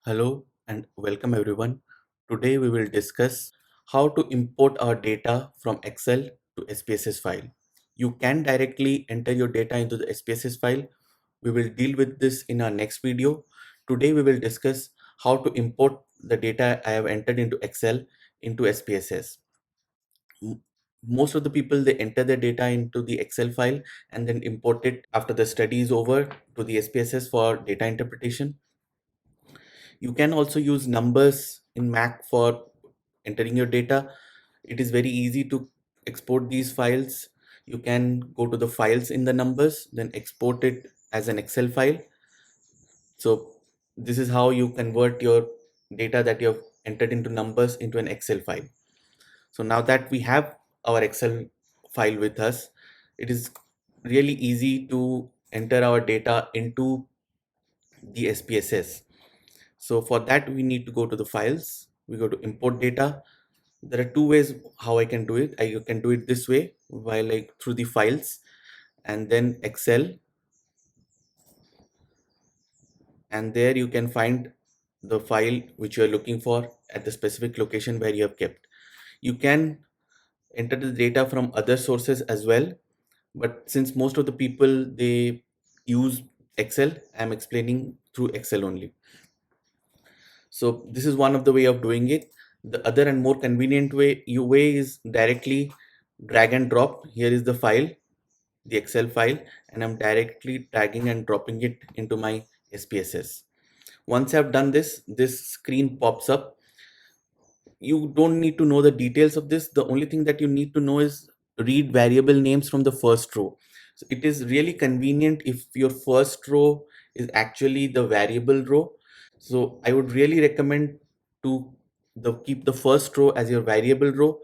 Hello and welcome everyone. Today we will discuss how to import our data from Excel to SPSS file. You can directly enter your data into the SPSS file. We will deal with this in our next video. Today we will discuss how to import the data I have entered into Excel into SPSS. Most of the people, they enter their data into the Excel file and then import it after the study is over to the SPSS for data interpretation. You can also use numbers in Mac for entering your data. It is very easy to export these files. You can go to the files in the numbers, then export it as an Excel file. So this is how you convert your data that you have entered into numbers into an Excel file. So now that we have our Excel file with us, it is really easy to enter our data into the SPSS. So for that, we need to go to the files. We go to import data. There are two ways how I can do it. I can do it this way, while like through the files and then Excel, and there you can find the file which you are looking for at the specific location where you have kept. You can enter the data from other sources as well, but since most of the people, they use Excel, I'm explaining through Excel only. So this is one of the way of doing it. The other and more convenient way is directly drag and drop. Here is the file, the Excel file, and I'm directly dragging and dropping it into my SPSS. Once I've done this, this screen pops up. You don't need to know the details of this. The only thing that you need to know is read variable names from the first row. So it is really convenient if your first row is actually the variable row. So I would really recommend to keep the first row as your variable row,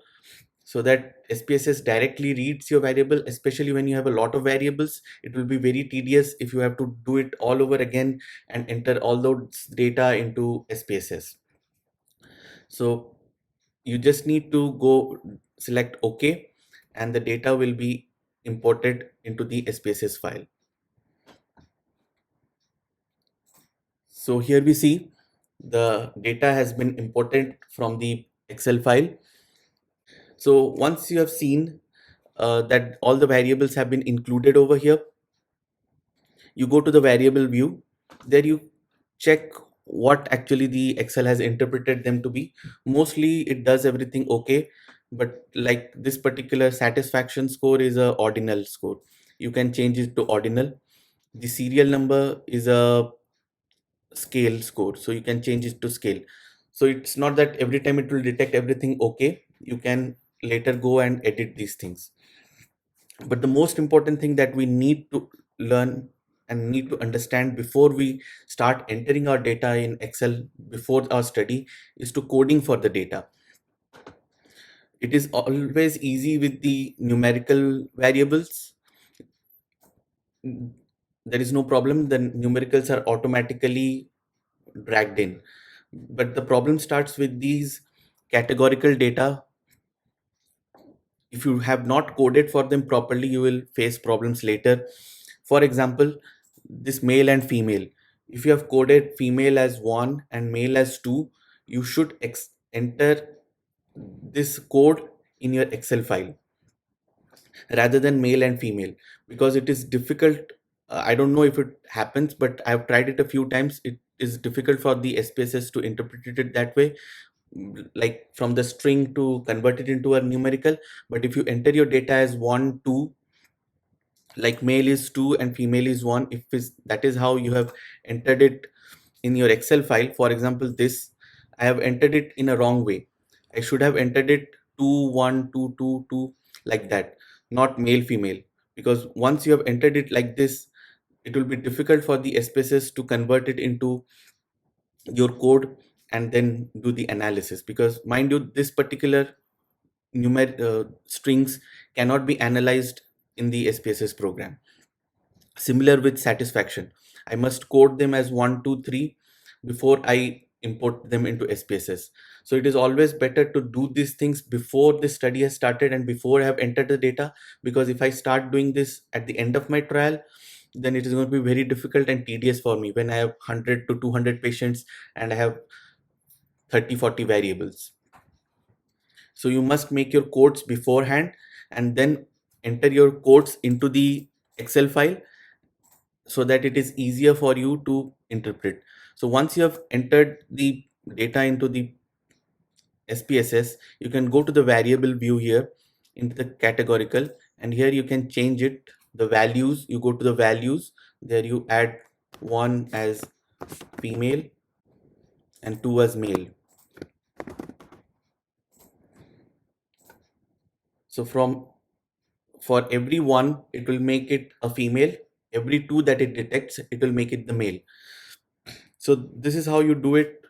so that SPSS directly reads your variable. Especially when you have a lot of variables, it will be very tedious if you have to do it all over again and enter all those data into SPSS. So you just need to go select OK, and the data will be imported into the SPSS file. So here we see the data has been imported from the Excel file. So once you have seen that all the variables have been included over here, you go to the variable view. There you check what actually the Excel has interpreted them to be. Mostly it does everything okay, but like this particular satisfaction score is a ordinal score. You can change it to ordinal. The serial number is a scale score, so you can change it to scale. So it's not that every time it will detect everything okay. You can later go and edit these things. But the most important thing that we need to learn and need to understand before we start entering our data in Excel before our study is to coding for the data. It is always easy with the numerical variables. There is no problem. The numericals are automatically dragged in. But the problem starts with these categorical data. If you have not coded for them properly, you will face problems later. For example, this male and female. If you have coded female as 1 and male as 2, you should enter this code in your Excel file rather than male and female, because it is difficult. I don't know if it happens, but I've tried it a few times. It is difficult for the SPSS to interpret it that way, like from the string to convert it into a numerical. But if you enter your data as 1 2, like male is 2 and female is 1, if that is how you have entered it in your Excel file. For example, this, I have entered it in a wrong way. I should have entered it 2 1 2 2 2, like that, not male female. Because once you have entered it like this, it will be difficult for the SPSS to convert it into your code and then do the analysis. Because mind you, this particular strings cannot be analyzed in the SPSS program. Similar with satisfaction, I must code them as 1 2 3 before I import them into SPSS. So it is always better to do these things before the study has started and before I have entered the data. Because if I start doing this at the end of my trial, then it is going to be very difficult and tedious for me when I have 100 to 200 patients and I have 30-40 variables. So you must make your codes beforehand and then enter your codes into the Excel file so that it is easier for you to interpret. So once you have entered the data into the SPSS, you can go to the variable view here into the categorical, and here you can change it, the values. You go to the values, there you add one as female and two as male. So for every one, it will make it a female. Every two that it detects, it will make it the male. So this is how you do it,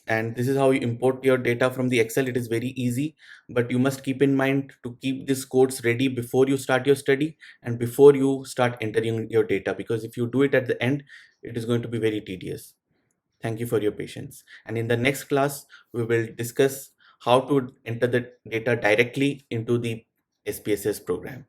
and this is how you import your data from the Excel. It is very easy, but you must keep in mind to keep these codes ready before you start your study and before you start entering your data, because if you do it at the end, it is going to be very tedious. Thank you for your patience. And in the next class, we will discuss how to enter the data directly into the SPSS program.